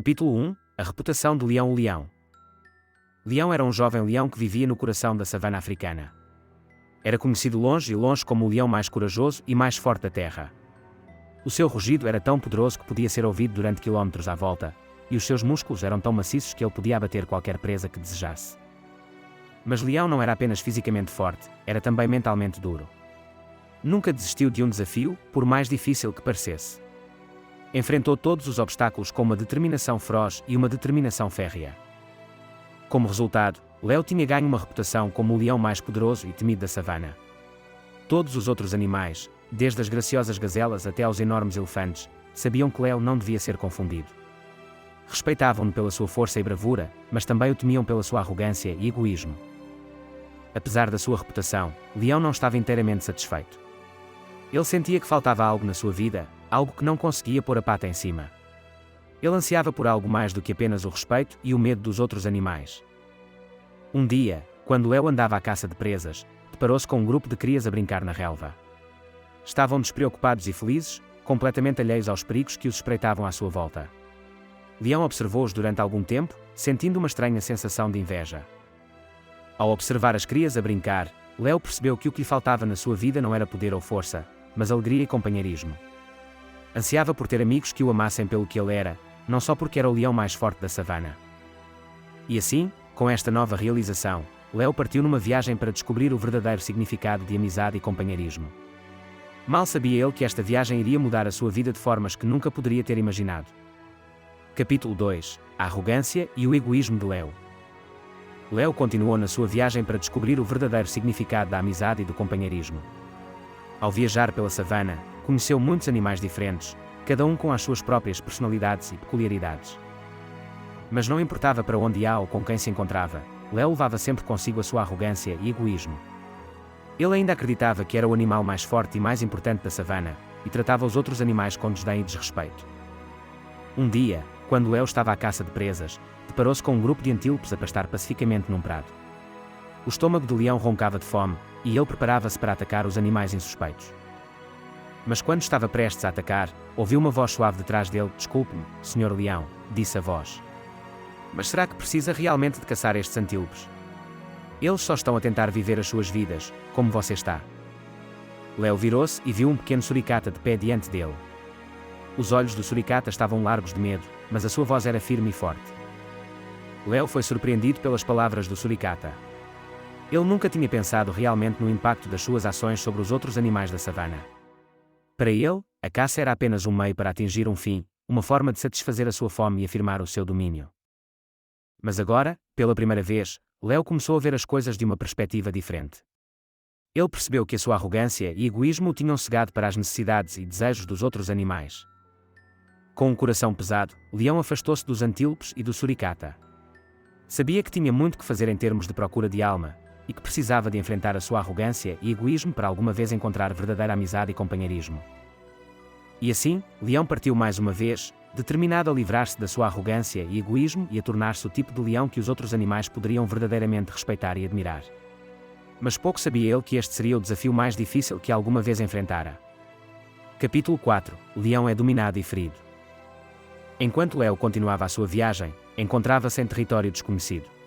Capítulo 1 A reputação de Leão. O Leão. Leão era um jovem leão que vivia no coração da savana africana. Era conhecido longe e longe como o leão mais corajoso e mais forte da terra. O seu rugido era tão poderoso que podia ser ouvido durante quilómetros à volta, e os seus músculos eram tão maciços que ele podia abater qualquer presa que desejasse. Mas Leão não era apenas fisicamente forte, era também mentalmente duro. Nunca desistiu de um desafio, por mais difícil que parecesse. Enfrentou todos os obstáculos com uma determinação feroz e uma determinação férrea. Como resultado, Leão tinha ganho uma reputação como o leão mais poderoso e temido da savana. Todos os outros animais, desde as graciosas gazelas até aos enormes elefantes, sabiam que Leão não devia ser confundido. Respeitavam-no pela sua força e bravura, mas também o temiam pela sua arrogância e egoísmo. Apesar da sua reputação, Leão não estava inteiramente satisfeito. Ele sentia que faltava algo na sua vida, algo que não conseguia pôr a pata em cima. Ele ansiava por algo mais do que apenas o respeito e o medo dos outros animais. Um dia, quando Leão andava à caça de presas, deparou-se com um grupo de crias a brincar na relva. Estavam despreocupados e felizes, completamente alheios aos perigos que os espreitavam à sua volta. Leão observou-os durante algum tempo, sentindo uma estranha sensação de inveja. Ao observar as crias a brincar, Leão percebeu que o que lhe faltava na sua vida não era poder ou força, mas alegria e companheirismo. Ansiava por ter amigos que o amassem pelo que ele era, não só porque era o leão mais forte da savana. E assim, com esta nova realização, Leão partiu numa viagem para descobrir o verdadeiro significado de amizade e companheirismo. Mal sabia ele que esta viagem iria mudar a sua vida de formas que nunca poderia ter imaginado. Capítulo 2 A arrogância e o egoísmo de Leão. Leão continuou na sua viagem para descobrir o verdadeiro significado da amizade e do companheirismo. Ao viajar pela savana, conheceu muitos animais diferentes, cada um com as suas próprias personalidades e peculiaridades. Mas não importava para onde ia ou com quem se encontrava, Leão levava sempre consigo a sua arrogância e egoísmo. Ele ainda acreditava que era o animal mais forte e mais importante da savana, e tratava os outros animais com desdém e desrespeito. Um dia, quando Leão estava à caça de presas, deparou-se com um grupo de antílopes a pastar pacificamente num prado. O estômago do leão roncava de fome, e ele preparava-se para atacar os animais insuspeitos. Mas quando estava prestes a atacar, ouviu uma voz suave detrás dele. "Desculpe-me, Sr. Leão", disse a voz. "Mas será que precisa realmente de caçar estes antílopes? Eles só estão a tentar viver as suas vidas, como você está." Leão virou-se e viu um pequeno suricata de pé diante dele. Os olhos do suricata estavam largos de medo, mas a sua voz era firme e forte. Leão foi surpreendido pelas palavras do suricata. Ele nunca tinha pensado realmente no impacto das suas ações sobre os outros animais da savana. Para ele, a caça era apenas um meio para atingir um fim, uma forma de satisfazer a sua fome e afirmar o seu domínio. Mas agora, pela primeira vez, Leão começou a ver as coisas de uma perspectiva diferente. Ele percebeu que a sua arrogância e egoísmo o tinham cegado para as necessidades e desejos dos outros animais. Com um coração pesado, Leão afastou-se dos antílopes e do suricata. Sabia que tinha muito que fazer em termos de procura de alma, e que precisava de enfrentar a sua arrogância e egoísmo para alguma vez encontrar verdadeira amizade e companheirismo. E assim, Leão partiu mais uma vez, determinado a livrar-se da sua arrogância e egoísmo e a tornar-se o tipo de leão que os outros animais poderiam verdadeiramente respeitar e admirar. Mas pouco sabia ele que este seria o desafio mais difícil que alguma vez enfrentara. Capítulo 4 Leão é dominado e ferido. Enquanto Leão continuava a sua viagem, encontrava-se em território desconhecido.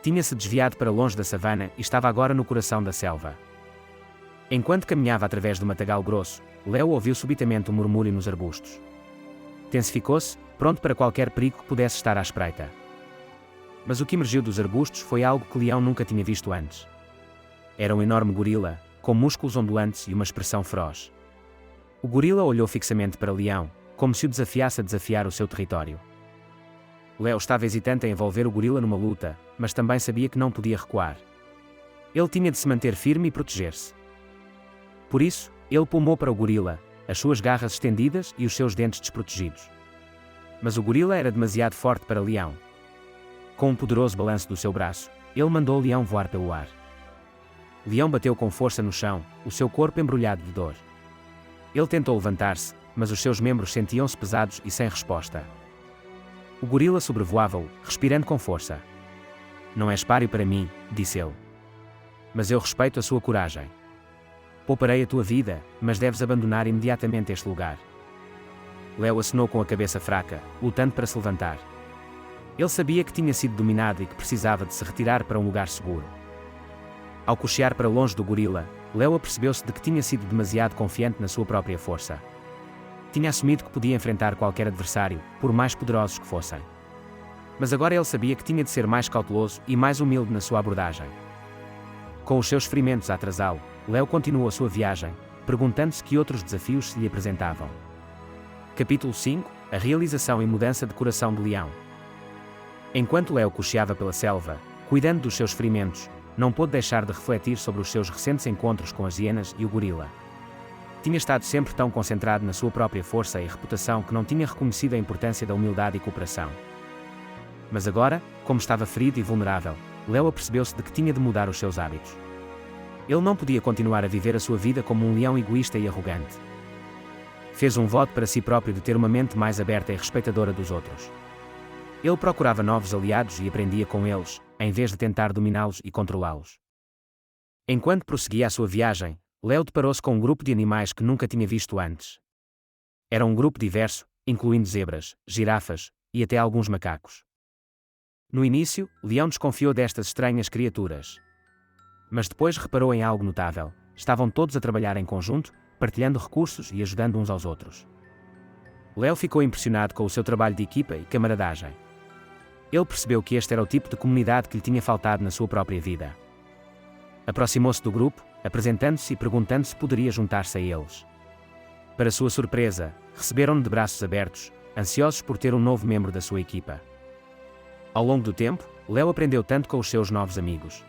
Tinha-se desviado para longe da savana e estava agora no coração da selva. Enquanto caminhava através do matagal grosso, Leão ouviu subitamente um murmúrio nos arbustos. Tensificou-se, pronto para qualquer perigo que pudesse estar à espreita. Mas o que emergiu dos arbustos foi algo que Leão nunca tinha visto antes. Era um enorme gorila, com músculos ondulantes e uma expressão feroz. O gorila olhou fixamente para Leão, como se o desafiasse a desafiar o seu território. Leão estava hesitante em envolver o gorila numa luta, mas também sabia que não podia recuar. Ele tinha de se manter firme e proteger-se. Por isso, ele pulmou para o gorila, as suas garras estendidas e os seus dentes desprotegidos. Mas o gorila era demasiado forte para Leão. Com um poderoso balanço do seu braço, ele mandou Leão voar pelo ar. Leão bateu com força no chão, o seu corpo embrulhado de dor. Ele tentou levantar-se, mas os seus membros sentiam-se pesados e sem resposta. O gorila sobrevoava-o, respirando com força. "Não és páreo para mim", disse ele. "Mas eu respeito a sua coragem. Pouparei a tua vida, mas deves abandonar imediatamente este lugar." Léo acenou com a cabeça fraca, lutando para se levantar. Ele sabia que tinha sido dominado e que precisava de se retirar para um lugar seguro. Ao cochear para longe do gorila, Léo apercebeu-se de que tinha sido demasiado confiante na sua própria força. Tinha assumido que podia enfrentar qualquer adversário, por mais poderosos que fossem. Mas agora ele sabia que tinha de ser mais cauteloso e mais humilde na sua abordagem. Com os seus ferimentos a atrasá-lo, Léo continuou a sua viagem, perguntando-se que outros desafios se lhe apresentavam. Capítulo 5 – A realização e mudança de coração de leão. Enquanto Léo cocheava pela selva, cuidando dos seus ferimentos, não pôde deixar de refletir sobre os seus recentes encontros com as hienas e o gorila. Tinha estado sempre tão concentrado na sua própria força e reputação que não tinha reconhecido a importância da humildade e cooperação. Mas agora, como estava ferido e vulnerável, Léo apercebeu-se de que tinha de mudar os seus hábitos. Ele não podia continuar a viver a sua vida como um leão egoísta e arrogante. Fez um voto para si próprio de ter uma mente mais aberta e respeitadora dos outros. Ele procurava novos aliados e aprendia com eles, em vez de tentar dominá-los e controlá-los. Enquanto prosseguia a sua viagem, Léo deparou-se com um grupo de animais que nunca tinha visto antes. Era um grupo diverso, incluindo zebras, girafas e até alguns macacos. No início, Leão desconfiou destas estranhas criaturas. Mas depois reparou em algo notável: estavam todos a trabalhar em conjunto, partilhando recursos e ajudando uns aos outros. Léo ficou impressionado com o seu trabalho de equipa e camaradagem. Ele percebeu que este era o tipo de comunidade que lhe tinha faltado na sua própria vida. Aproximou-se do grupo, apresentando-se e perguntando se poderia juntar-se a eles. Para sua surpresa, receberam-no de braços abertos, ansiosos por ter um novo membro da sua equipa. Ao longo do tempo, Léo aprendeu tanto com os seus novos amigos.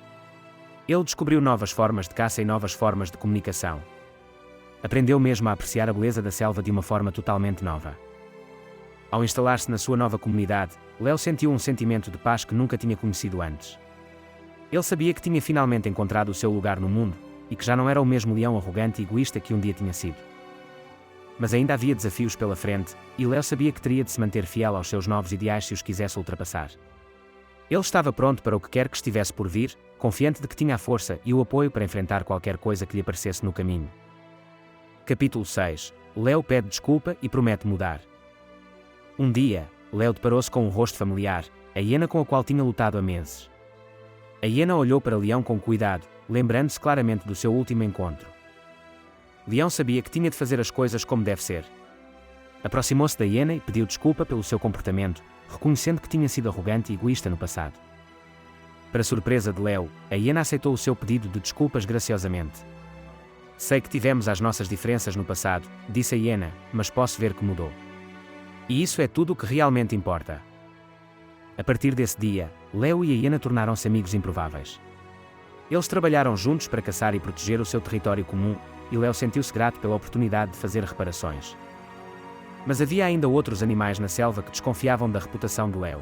Ele descobriu novas formas de caça e novas formas de comunicação. Aprendeu mesmo a apreciar a beleza da selva de uma forma totalmente nova. Ao instalar-se na sua nova comunidade, Léo sentiu um sentimento de paz que nunca tinha conhecido antes. Ele sabia que tinha finalmente encontrado o seu lugar no mundo, e que já não era o mesmo leão arrogante e egoísta que um dia tinha sido. Mas ainda havia desafios pela frente, e Léo sabia que teria de se manter fiel aos seus novos ideais se os quisesse ultrapassar. Ele estava pronto para o que quer que estivesse por vir, confiante de que tinha a força e o apoio para enfrentar qualquer coisa que lhe aparecesse no caminho. Capítulo 6 – Léo pede desculpa e promete mudar. Um dia, Léo deparou-se com um rosto familiar, a hiena com a qual tinha lutado há meses. A hiena olhou para Leão com cuidado, lembrando-se claramente do seu último encontro. Leão sabia que tinha de fazer as coisas como deve ser. Aproximou-se da hiena e pediu desculpa pelo seu comportamento, reconhecendo que tinha sido arrogante e egoísta no passado. Para surpresa de Léo, a hiena aceitou o seu pedido de desculpas graciosamente. Sei que tivemos as nossas diferenças no passado, disse a hiena, mas posso ver que mudou. E isso é tudo o que realmente importa. A partir desse dia, Léo e a hiena tornaram-se amigos improváveis. Eles trabalharam juntos para caçar e proteger o seu território comum, e Léo sentiu-se grato pela oportunidade de fazer reparações. Mas havia ainda outros animais na selva que desconfiavam da reputação de Léo.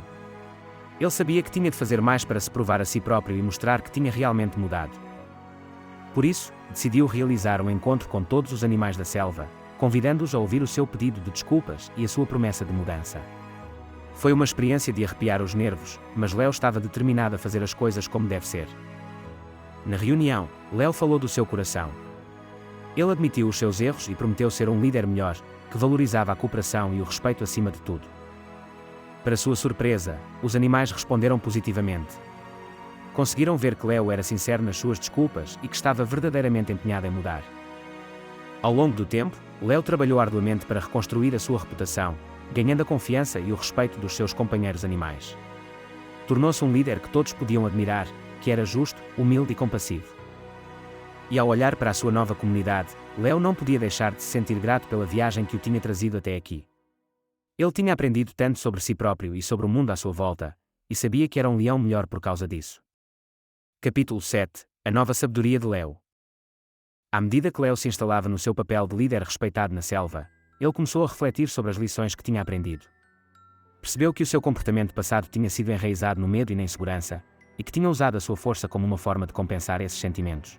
Ele sabia que tinha de fazer mais para se provar a si próprio e mostrar que tinha realmente mudado. Por isso, decidiu realizar um encontro com todos os animais da selva, convidando-os a ouvir o seu pedido de desculpas e a sua promessa de mudança. Foi uma experiência de arrepiar os nervos, mas Léo estava determinado a fazer as coisas como deve ser. Na reunião, Léo falou do seu coração. Ele admitiu os seus erros e prometeu ser um líder melhor, que valorizava a cooperação e o respeito acima de tudo. Para sua surpresa, os animais responderam positivamente. Conseguiram ver que Léo era sincero nas suas desculpas e que estava verdadeiramente empenhado em mudar. Ao longo do tempo, Léo trabalhou arduamente para reconstruir a sua reputação, ganhando a confiança e o respeito dos seus companheiros animais. Tornou-se um líder que todos podiam admirar, que era justo, humilde e compassivo. E ao olhar para a sua nova comunidade, Léo não podia deixar de se sentir grato pela viagem que o tinha trazido até aqui. Ele tinha aprendido tanto sobre si próprio e sobre o mundo à sua volta, e sabia que era um leão melhor por causa disso. Capítulo 7 – A nova sabedoria de Léo. À medida que Léo se instalava no seu papel de líder respeitado na selva, ele começou a refletir sobre as lições que tinha aprendido. Percebeu que o seu comportamento passado tinha sido enraizado no medo e na insegurança, e que tinha usado a sua força como uma forma de compensar esses sentimentos.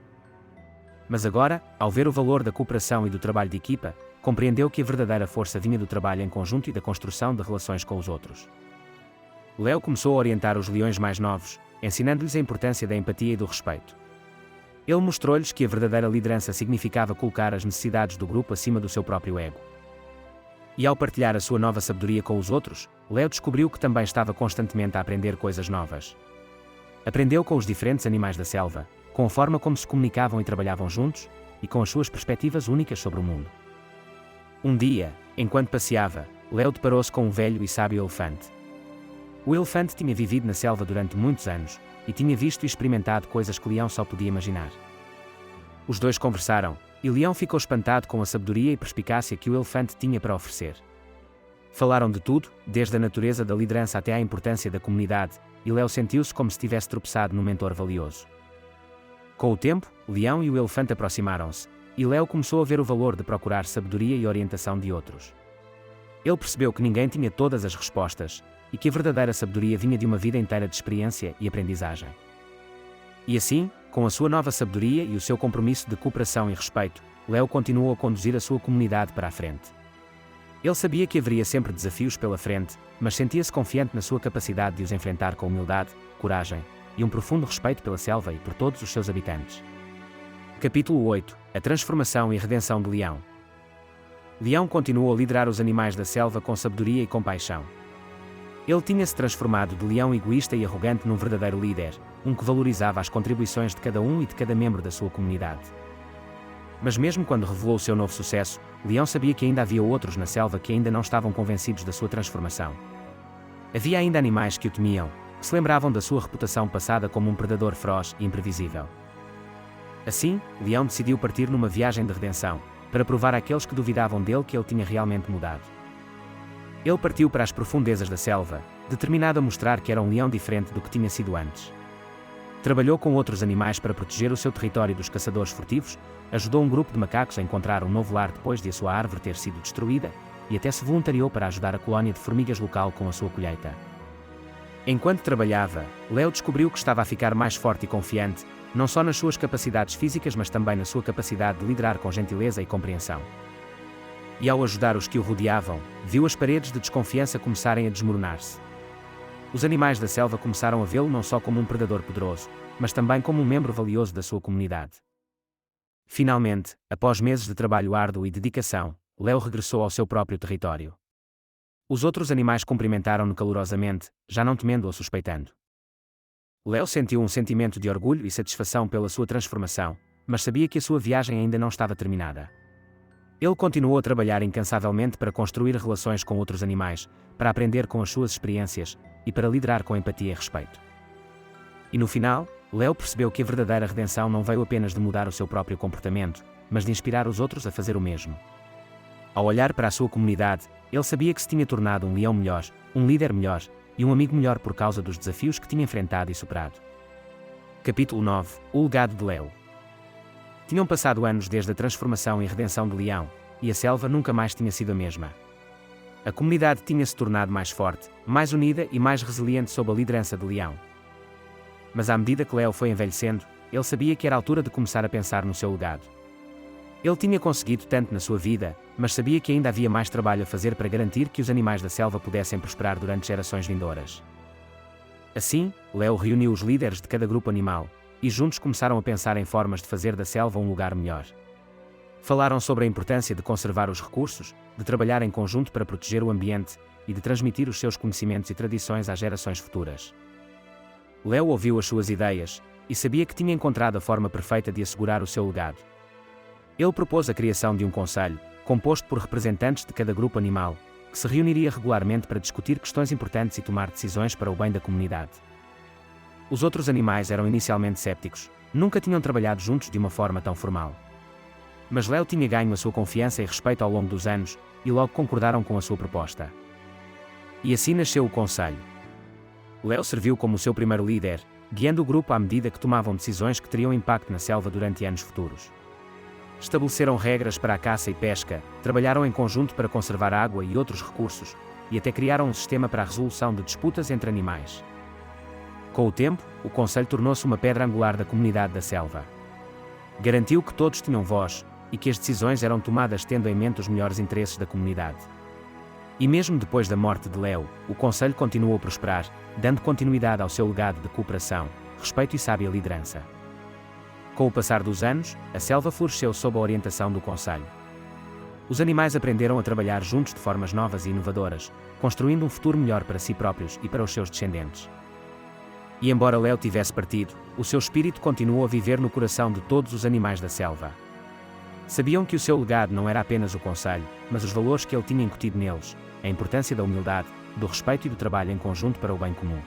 Mas agora, ao ver o valor da cooperação e do trabalho de equipa, compreendeu que a verdadeira força vinha do trabalho em conjunto e da construção de relações com os outros. Léo começou a orientar os leões mais novos, ensinando-lhes a importância da empatia e do respeito. Ele mostrou-lhes que a verdadeira liderança significava colocar as necessidades do grupo acima do seu próprio ego. E ao partilhar a sua nova sabedoria com os outros, Léo descobriu que também estava constantemente a aprender coisas novas. Aprendeu com os diferentes animais da selva, com a forma como se comunicavam e trabalhavam juntos, e com as suas perspectivas únicas sobre o mundo. Um dia, enquanto passeava, Léo deparou-se com um velho e sábio elefante. O elefante tinha vivido na selva durante muitos anos, e tinha visto e experimentado coisas que Leão só podia imaginar. Os dois conversaram, e Leão ficou espantado com a sabedoria e perspicácia que o elefante tinha para oferecer. Falaram de tudo, desde a natureza da liderança até à importância da comunidade, e Léo sentiu-se como se tivesse tropeçado num mentor valioso. Com o tempo, Leão e o elefante aproximaram-se, e Léo começou a ver o valor de procurar sabedoria e orientação de outros. Ele percebeu que ninguém tinha todas as respostas, e que a verdadeira sabedoria vinha de uma vida inteira de experiência e aprendizagem. E assim, com a sua nova sabedoria e o seu compromisso de cooperação e respeito, Léo continuou a conduzir a sua comunidade para a frente. Ele sabia que haveria sempre desafios pela frente, mas sentia-se confiante na sua capacidade de os enfrentar com humildade, coragem e um profundo respeito pela selva e por todos os seus habitantes. Capítulo 8 – A transformação e redenção de Leão. Leão continuou a liderar os animais da selva com sabedoria e compaixão. Ele tinha-se transformado de leão egoísta e arrogante num verdadeiro líder, um que valorizava as contribuições de cada um e de cada membro da sua comunidade. Mas mesmo quando revelou o seu novo sucesso, Leão sabia que ainda havia outros na selva que ainda não estavam convencidos da sua transformação. Havia ainda animais que o temiam, que se lembravam da sua reputação passada como um predador feroz e imprevisível. Assim, Leão decidiu partir numa viagem de redenção, para provar àqueles que duvidavam dele que ele tinha realmente mudado. Ele partiu para as profundezas da selva, determinado a mostrar que era um leão diferente do que tinha sido antes. Trabalhou com outros animais para proteger o seu território dos caçadores furtivos, ajudou um grupo de macacos a encontrar um novo lar depois de a sua árvore ter sido destruída, e até se voluntariou para ajudar a colónia de formigas local com a sua colheita. Enquanto trabalhava, Léo descobriu que estava a ficar mais forte e confiante, não só nas suas capacidades físicas mas também na sua capacidade de liderar com gentileza e compreensão. E ao ajudar os que o rodeavam, viu as paredes de desconfiança começarem a desmoronar-se. Os animais da selva começaram a vê-lo não só como um predador poderoso, mas também como um membro valioso da sua comunidade. Finalmente, após meses de trabalho árduo e dedicação, Léo regressou ao seu próprio território. Os outros animais cumprimentaram-no calorosamente, já não temendo ou suspeitando. Léo sentiu um sentimento de orgulho e satisfação pela sua transformação, mas sabia que a sua viagem ainda não estava terminada. Ele continuou a trabalhar incansavelmente para construir relações com outros animais, para aprender com as suas experiências e para liderar com empatia e respeito. E no final, Léo percebeu que a verdadeira redenção não veio apenas de mudar o seu próprio comportamento, mas de inspirar os outros a fazer o mesmo. Ao olhar para a sua comunidade, ele sabia que se tinha tornado um leão melhor, um líder melhor e um amigo melhor por causa dos desafios que tinha enfrentado e superado. Capítulo 9 – O legado de Léo. Tinham passado anos desde a transformação e redenção de Leão, e a selva nunca mais tinha sido a mesma. A comunidade tinha-se tornado mais forte, mais unida e mais resiliente sob a liderança de Leão. Mas à medida que Léo foi envelhecendo, ele sabia que era a altura de começar a pensar no seu legado. Ele tinha conseguido tanto na sua vida, mas sabia que ainda havia mais trabalho a fazer para garantir que os animais da selva pudessem prosperar durante gerações vindouras. Assim, Léo reuniu os líderes de cada grupo animal, e juntos começaram a pensar em formas de fazer da selva um lugar melhor. Falaram sobre a importância de conservar os recursos, de trabalhar em conjunto para proteger o ambiente e de transmitir os seus conhecimentos e tradições às gerações futuras. Léo ouviu as suas ideias e sabia que tinha encontrado a forma perfeita de assegurar o seu legado. Ele propôs a criação de um conselho, composto por representantes de cada grupo animal, que se reuniria regularmente para discutir questões importantes e tomar decisões para o bem da comunidade. Os outros animais eram inicialmente cépticos, nunca tinham trabalhado juntos de uma forma tão formal. Mas Léo tinha ganho a sua confiança e respeito ao longo dos anos, e logo concordaram com a sua proposta. E assim nasceu o Conselho. Léo serviu como o seu primeiro líder, guiando o grupo à medida que tomavam decisões que teriam impacto na selva durante anos futuros. Estabeleceram regras para a caça e pesca, trabalharam em conjunto para conservar água e outros recursos, e até criaram um sistema para a resolução de disputas entre animais. Com o tempo, o Conselho tornou-se uma pedra angular da comunidade da selva. Garantiu que todos tinham voz, e que as decisões eram tomadas tendo em mente os melhores interesses da comunidade. E mesmo depois da morte de Léo, o Conselho continuou a prosperar, dando continuidade ao seu legado de cooperação, respeito e sábia liderança. Com o passar dos anos, a selva floresceu sob a orientação do Conselho. Os animais aprenderam a trabalhar juntos de formas novas e inovadoras, construindo um futuro melhor para si próprios e para os seus descendentes. E embora Léo tivesse partido, o seu espírito continuou a viver no coração de todos os animais da selva. Sabiam que o seu legado não era apenas o conselho, mas os valores que ele tinha incutido neles, a importância da humildade, do respeito e do trabalho em conjunto para o bem comum.